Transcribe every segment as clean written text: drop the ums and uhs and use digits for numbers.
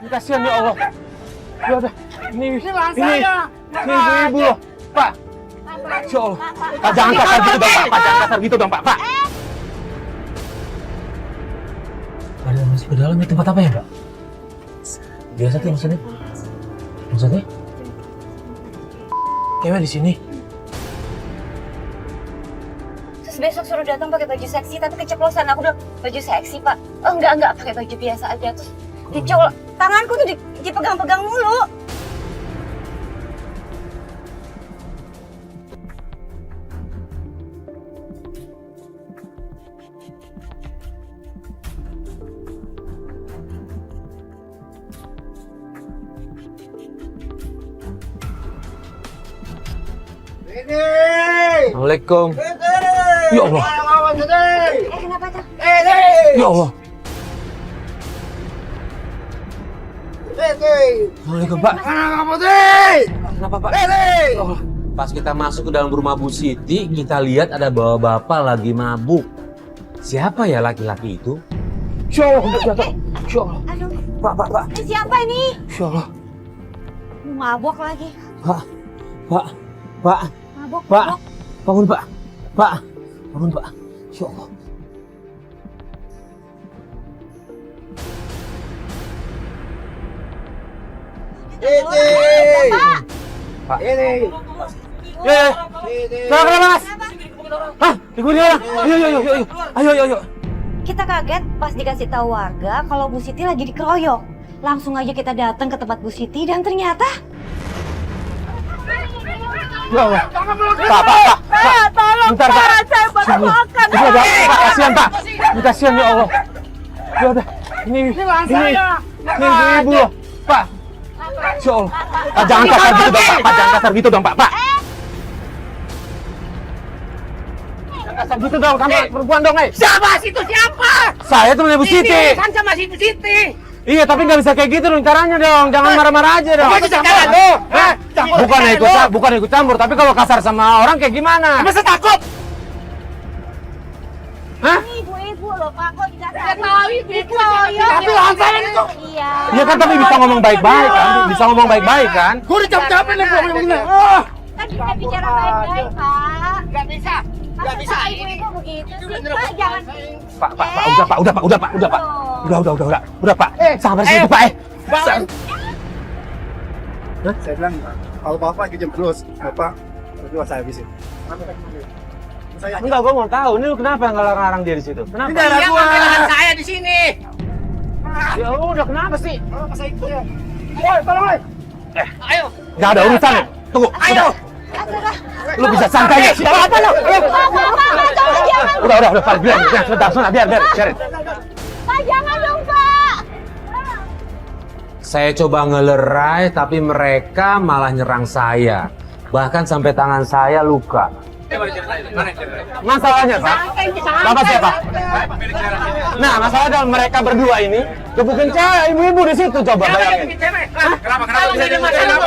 Kasihan ya Allah. Ya udah, ini ibu-ibu loh, Pak. Ya Allah. Pak jangan kasar gitu dong, Pak. Pak jangan kasar gitu dong, Pak. Pak. Ada masih ke dalam, tempat apa ya, Pak? Biasa tuh maksudnya? Maksudnya? Cewek di sini. Terus besok suruh datang pakai baju seksi tapi keceplosan. Aku udah baju seksi, Pak. Oh, enggak pakai baju biasa aja. Terus dicolok. Tanganku tuh dipegang-pegang mulu. Assalamualaikum. Ya Allah. Kenapa tuh? Ya Allah. Assalamualaikum, Pak. Kenapa, Pak? Ya Allah. Pas kita masuk ke dalam rumah Bu Siti, kita lihat ada bapak lagi mabuk. Siapa ya laki-laki itu? Ya Allah, udah jatuh. Ya Allah. Aduh, Pak. siapa ini? Ya Allah. Mabok lagi. Pak. Mabok. Pak. Bangun, Pak. Pak. Bangun, Pak. Ya Allah. Pak. Ini. Ya. Kenapa, Mas? Hah? Ibu dia. Ayo. Kita kaget pas dikasih tahu warga kalau Bu Siti lagi dikeroyok. Langsung aja kita datang ke tempat Bu Siti dan ternyata Ya Allah. Pak. tolong Bentar, Pak. saya baru makan. Ini ada Pak, kasihan, Pak. Ini kasihan ya Allah. Ya udah. Ini ibu-ibu loh, Pak. Ya Allah. Pak jangan kasar gitu dong, Pak. Pak jangan kasar gitu dong, Pak. Jangan kasar gitu dong sama perempuan dong, Siapa situ siapa? Saya temennya Bu Siti. Kan sama si Siti. Iya, tapi nggak bisa kayak gitu dong caranya dong. Jangan marah-marah aja dong. Apa cara lo? Bukan ikut campur, tapi kalau kasar sama orang kayak gimana? Masa takut? Hah? Ibu-ibu loh, Pak. Kok dikasih tahu ibu. dikeroyok? Tapi langsung itu. Iya. Iya kan, tapi bisa ngomong baik-baik kan? Bisa ngomong baik-baik kan? Gue udah capek nih gue ngomongnya. Kan kita bicara baik-baik, Pak. Gak bisa. Gak bisa. Masa ibu-ibu begitu sih, Pak? Jangan. Pak, udah, Pak. Udah, Pak. Sabar sih, Pak. Saya bilang, kalau Bapak kejam terus, Bapak berdua saya habisin. Enggak, gua mau tahu. Ini lu kenapa ngelarang dia di situ? Kenapa? Ini darah gua. Saya di sini. Ya udah, kenapa sih? Saya ikut ya. Woi, tolong, woi. Ayo. Enggak ada urusan nih. Tunggu. Ayo. Lu bisa santai ya? Apa lu? Pak, tolong jangan. Udah, Pak. Biar. Biarin. Pak, jangan dong, Pak. Saya coba ngelerai, tapi mereka malah nyerang saya. Bahkan sampai tangan saya luka. Masalahnya, Pak. Bapak siapa? Nah, masalah adalah mereka berdua ini gebukin cewek, ibu-ibu di situ, coba bayangin. Kenapa bisa ada masalah?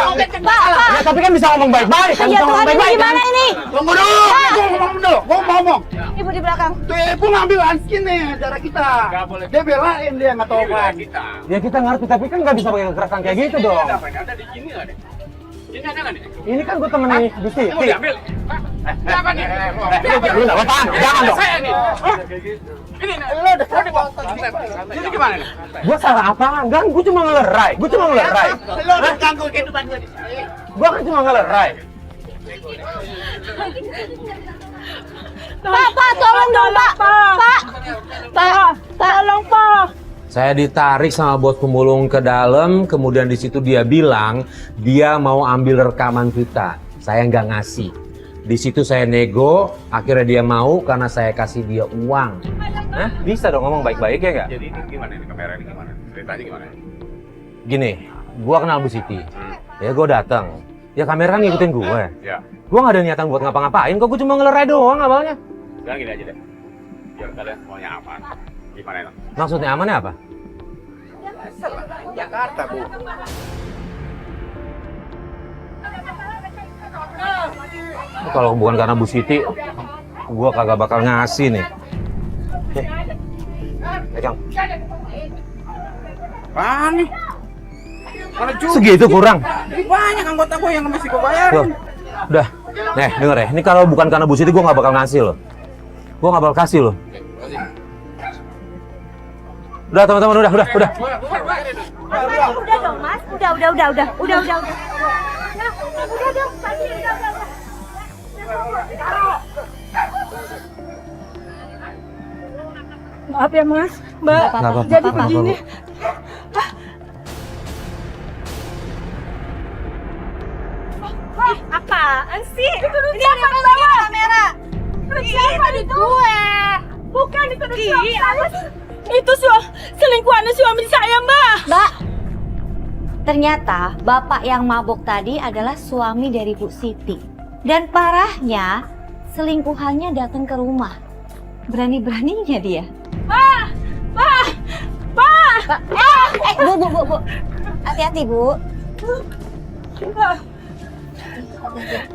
Ya, tapi kan bisa ngomong baik-baik, kan Ya bisa ngomong Tuhan, ini baik-baik kan? gimana ini? Tunggu dulu. Gue mau ngomong. Ibu di belakang. Tuh, Ibu ngambil hanskin nih, darah kita. Dia belain dia nggak tahu kan. Ya kita ngerti, tapi kan nggak bisa pakai kekerasan kayak gitu dong. Ada di sini nggak deh? Ini ada nggak nih? Ini kan gue temenin Bu Siti. Mau diambil? Siapa nih? Lu nggak apa-apa, jangan dong. Saya nih. Ini ini gimana nih? Gue salah apa? Enggak, gue cuma ngelerai. Lo udah ganggu kehidupan gue di sini. Gue kan cuma ngelerai. Pak, tolong dong, Pak. Pak, tolong, Pak. Saya ditarik sama bos pemulung ke dalam, kemudian di situ dia bilang dia mau ambil rekaman kita. Saya nggak ngasih. Di situ saya nego, akhirnya dia mau karena saya kasih dia uang. Hah? Bisa dong ngomong baik-baik ya nggak? Jadi ini gimana ini kamera ini gimana? Ceritanya gimana? Gini, gua kenal Bu Siti. Ya gua datang. Ya kamera kan ngikutin gue. Ya. Gua nggak ada niatan buat ngapa-ngapain, kok gua cuma ngelerai doang awalnya. Sekarang gini aja deh. Biar kalian maunya apa? Gimana itu? Maksudnya amannya apa? Jakarta, Bu. Kalau bukan karena Bu Siti, gua kagak bakal ngasih nih. Pegang. Apaan nih? Segitu kurang. Banyak anggota gue yang masih gue Loh, bayarin. udah. Nih, denger ya. Ini kalau bukan karena Bu Siti, gue nggak bakal ngasih loh. Gue nggak bakal kasih loh. Udah, teman-teman, udah. Udah dong, Mas. Udah. Udah dong, pasti udah. Maaf ya Mas, Mbak. Nggak apa-apa, Jadi nggak apa-apa, begini. Bu. Apaan sih? Ini ada kamera. Siapa di gue? Bukan itu Itu selingkuhannya suami saya, Mbak. Mbak, ternyata bapak yang mabuk tadi adalah suami dari Bu Siti. Dan parahnya, selingkuhannya datang ke rumah. Berani-beraninya dia. Pak! Bu. Hati-hati, Bu.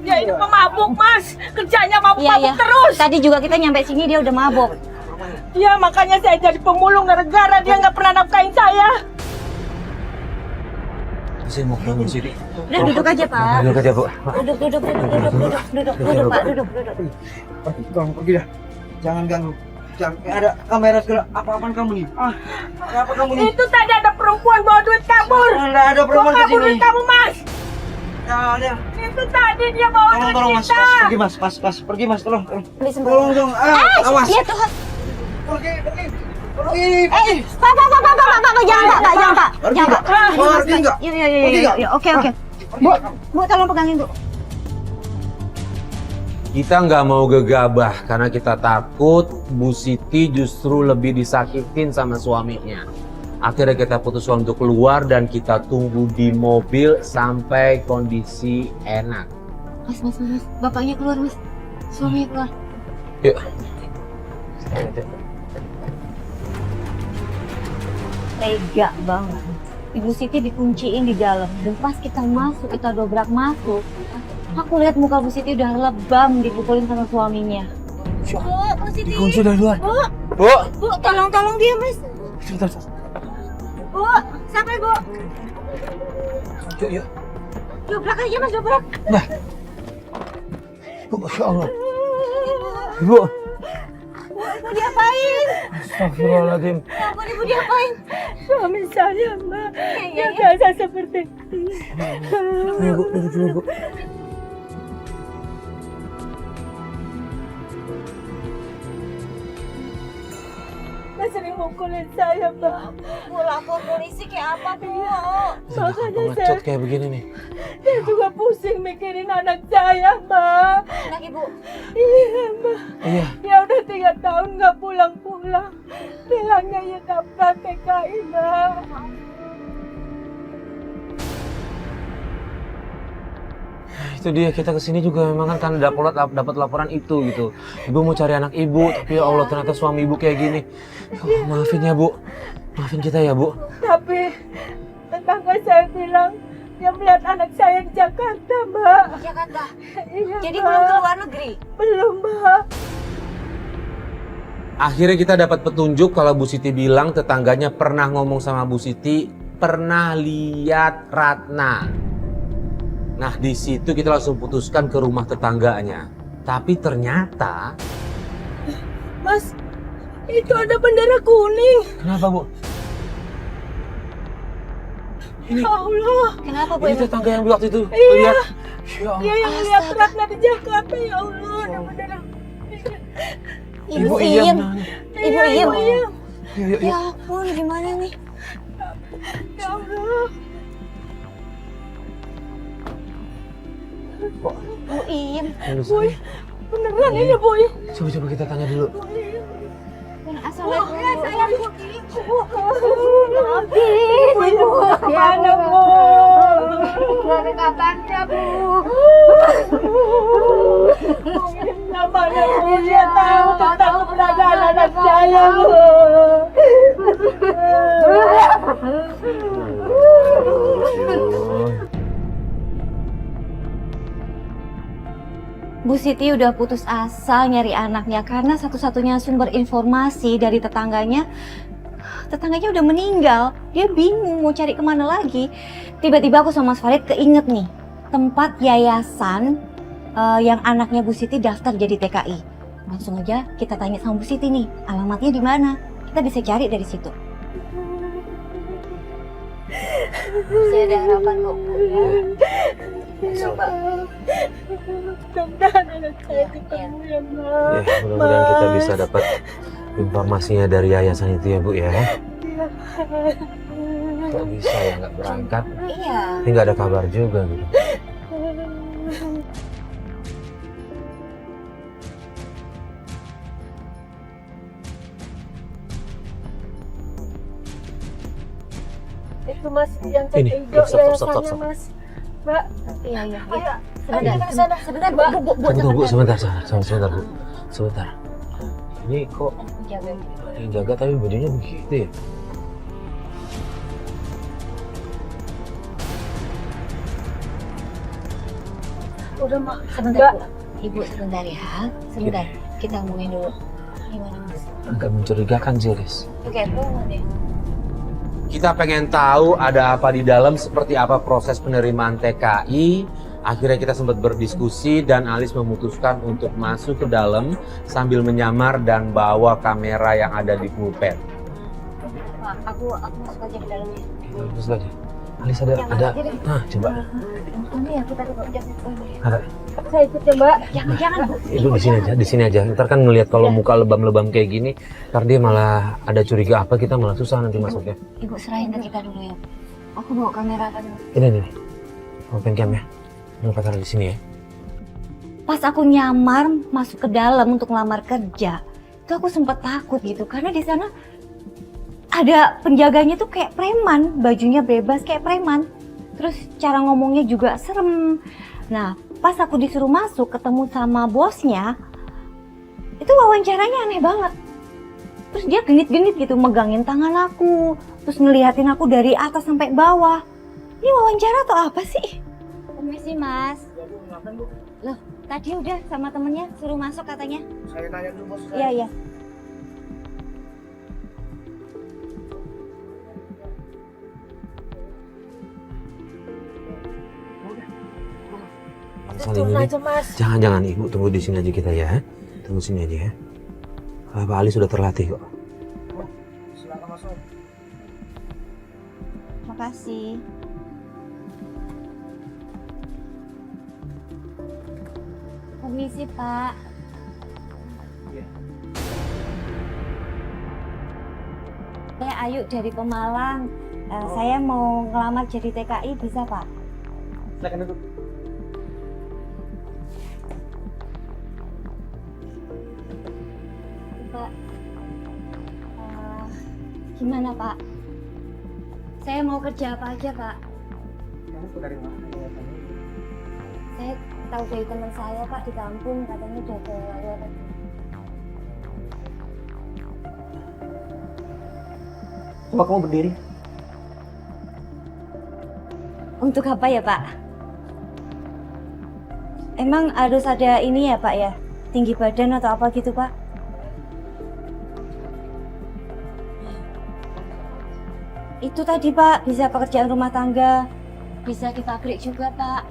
Dia itu pemabuk, Mas. Kerjanya Iya. mabuk-mabuk terus. Tadi juga kita nyampe sini dia udah mabuk. Ya, makanya saya jadi pemulung gara-gara dia nggak pernah nafkahin saya. Saya mau ke Bu Siti. Udah duduk aja, Pak. Duduk aja, Bu. Duduk, Pak. Duduk. Bang, pergi dah. Jangan ganggu. Jangan ada kamera segala. Apa-apaan kamu nih? Apa kamu nih? Itu tadi ada perempuan bawa duit kabur. Nggak ada perempuan Bawa kabur kesini. duit kamu, Mas. Ya, ada. Itu tadi dia bawa Tolong, duit Mas. kita. Pergi, Mas. Pergi, Mas. Tolong. Please, Mbak. Tolong dong. Awas. Iya, Tuhan. Pergi. Pak, jangan, Pak. Jangan, Pak. Pergi Jangan, nggak? Pak. Pergi nggak? Iya. Oke. Bu, tolong pegangin, Bu. Kita nggak mau gegabah karena kita takut Bu Siti justru lebih disakitin sama suaminya. Akhirnya kita putuskan untuk keluar dan kita tunggu di mobil sampai kondisi enak. Mas. Bapaknya keluar, Mas. Suaminya keluar. Yuk. Tega banget. Ibu Siti dikunciin di dalam. Dan pas kita masuk, kita dobrak masuk, aku lihat muka Bu Siti udah lebam dipukulin sama suaminya. Bu Siti. Dikunci dari luar. Bu, tolong dia, Mas. Sebentar. Bu, sampai Bu. Yuk. Dobrak aja, Mas, dobrak. Bu, Masya Allah. Ibu. Bu, ibu diapain? Astagfirullahaladzim. Ibu diapain? Suami saya, Mbak. Iya. Dia biasa seperti ini. Ayo, Bu, duduk dulu, Bu. Dia sering mukulin saya, Mbak. Bu, lapor polisi kayak apa, Bu? Makanya Pengecut kayak begini nih. saya juga pusing mikirin anak saya, Mbak. Anak Ibu. Iya, Mbak. Iya. Ya udah 3 tahun nggak pulang-pulang. Bilangnya ya daftar TKI, Mbak. Itu dia, kita kesini juga memang kan dapat laporan itu gitu. Ibu mau cari anak ibu, tapi ya Allah ternyata suami ibu kayak gini. Ya Allah, maafin ya, Bu. Maafin kita ya, Bu. Tapi tetangga saya bilang dia melihat anak saya di Jakarta, Mbak. Jakarta. Iya, Jadi Mbak. belum ke luar negeri? Belum, Mbak. Akhirnya kita dapat petunjuk kalau Bu Siti bilang tetangganya pernah ngomong sama Bu Siti, pernah lihat Ratna. Nah, di situ kita langsung putuskan ke rumah tetangganya. Tapi ternyata Mas, itu ada bendera kuning. Kenapa, Bu? Ya Allah. Kenapa, Bu? Ini tetangga yang waktu itu Iya. lihat. Ya Allah. Dia yang lihat Ratna di Jakarta, ya Allah. Ada bendera. Ibu Iyam Iyam. namanya. Ibu Iyam. Iyam. Yuk. Ya ampun, gimana nih? Ya Allah. Bu Iyam. Boy, beneran ini, Boy. Coba kita tanya dulu. Assalamualaikum. Ibu, gimana, Bu? Dari kapannya, Bu? Namanya Bu, dia tahu tentang keberadaan anak saya, Bu. Bu Siti udah putus asa nyari anaknya karena satu-satunya sumber informasi dari tetangganya tetangganya udah meninggal. Dia bingung mau cari kemana lagi. Tiba-tiba aku sama Mas Farid keinget nih, tempat yayasan yang anaknya Bu Siti daftar jadi TKI. Langsung aja kita tanya sama Bu Siti nih, alamatnya di mana? Kita bisa cari dari situ. Masih ada harapan kok, Bu, ya. Coba. Mudah-mudahan anak saya ketemu ya, Ma. Ya, mudah-mudahan kita bisa dapat informasinya dari yayasan itu ya Bu ya. Kok bisa ya nggak berangkat? Iya. Tapi nggak ada kabar juga gitu. Itu Mas yang cek Ini, hijau stop. yayasannya, Mas. Mbak, Iya. ayo Sebentar, kita ke sana. sebentar, Mbak. Tunggu Bu, sebentar Bu. Sebentar. Ini kok Jaga. yang jaga tapi bajunya begitu ya? Udah, Mak. Sebentar, Bu. Ibu sebentar ya. Sebentar. Kita ngomongin dulu. Gimana, Mas? Agak mencurigakan sih, Riz. Oke, Bu, deh. Kita pengen tahu ada apa di dalam, seperti apa proses penerimaan TKI. Akhirnya kita sempat berdiskusi dan Alis memutuskan untuk masuk ke dalam sambil menyamar dan bawa kamera yang ada di pulpen. Pak, aku masuk aja ke dalamnya. Terus lagi, Alis ada, nah coba. Ini ya kita duduk jangan. Ada. Saya ikut ya, Mbak. Jangan, Bu. Ibu di sini aja. Ntar kan ngelihat kalau muka lebam-lebam kayak gini, ntar dia malah ada curiga apa, kita malah susah nanti masuknya. Ibu serahin ke kita dulu ya. Aku bawa kamera kan. Ini nih, open cam ya. Ini taruh di sini ya. Pas aku nyamar masuk ke dalam untuk ngelamar kerja, itu aku sempat takut gitu karena di sana ada penjaganya tuh kayak preman, bajunya bebas kayak preman. Terus cara ngomongnya juga serem. Nah, pas aku disuruh masuk ketemu sama bosnya, itu wawancaranya aneh banget. Terus dia genit-genit gitu megangin tangan aku, terus ngeliatin aku dari atas sampai bawah. Ini wawancara atau apa sih? Permisi, Mas. Loh, tadi udah sama temennya suruh masuk katanya. Saya tanya dulu bos. Iya. Saling Turun ini. aja, Mas. Jangan Ibu, tunggu di sini aja kita ya. Tunggu sini aja ya. Pak Ali sudah terlatih kok. Silakan masuk. Makasih. Permisi, Pak. Saya Ayu dari Pemalang. Saya mau ngelamar jadi TKI, bisa, Pak? Silakan duduk. Pak, gimana Pak? Saya mau kerja apa aja Pak? Kamu dari mana ya? Saya tahu dari teman saya Pak di kampung katanya udah ke luar negeri. Coba kamu berdiri. Untuk apa ya Pak? Emang harus ada ini ya Pak ya? Tinggi badan atau apa gitu Pak? Itu tadi Pak, bisa pekerjaan rumah tangga, bisa di pabrik juga Pak.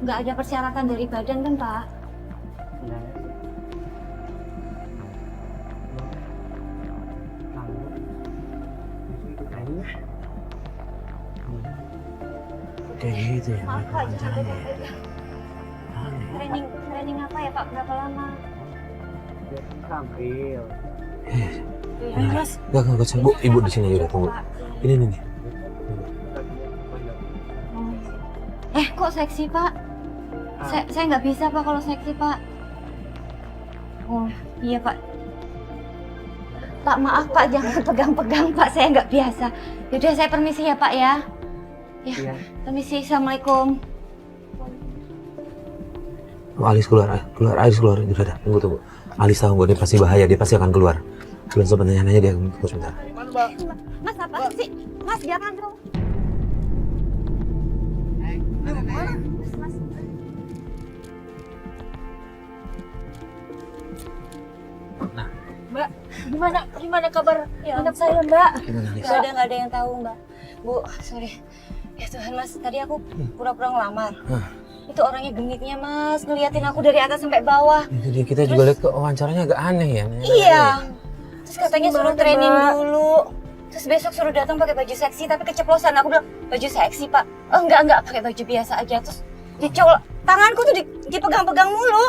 Nggak ada persyaratan dari badan kan Pak? Kayak gitu ya. Maaf Pak, jangan wawancaranya ya. training apa ya Pak? Berapa lama? Tampil. Mas. Enggak usah Bu, Ibu di sini aja udah tunggu. Ini nih. Kok seksi Pak? Saya nggak bisa Pak kalau seksi Pak. Oh iya Pak. Pak maaf Pak, jangan pegang-pegang Pak, saya nggak biasa. Yaudah saya permisi ya Pak ya. Ya, permisi, assalamualaikum. Oh, Alis keluar. Alis keluar. Udah, tunggu. Alis tahu gue, dia pasti bahaya, dia pasti akan keluar. Belum sempat nanya dia, tunggu sebentar. Mas apa sih? Mas jangan dong. Mas. Nah, Mbak. Gimana kabar anak saya, Mbak? Nggak ada yang tahu, Mbak. Bu, sorry. Ya Tuhan, Mas, tadi aku pura-pura ngelamar. Itu orangnya genitnya, Mas, ngeliatin aku dari atas sampai bawah. Jadi kita juga lihat ke wawancaranya agak aneh ya. Iya. Terus katanya suruh training dulu. Terus besok suruh datang pakai baju seksi, tapi keceplosan. Aku bilang, baju seksi, Pak. Oh, enggak, pakai baju biasa aja. Terus dicolok. Tanganku tuh dipegang-pegang mulu.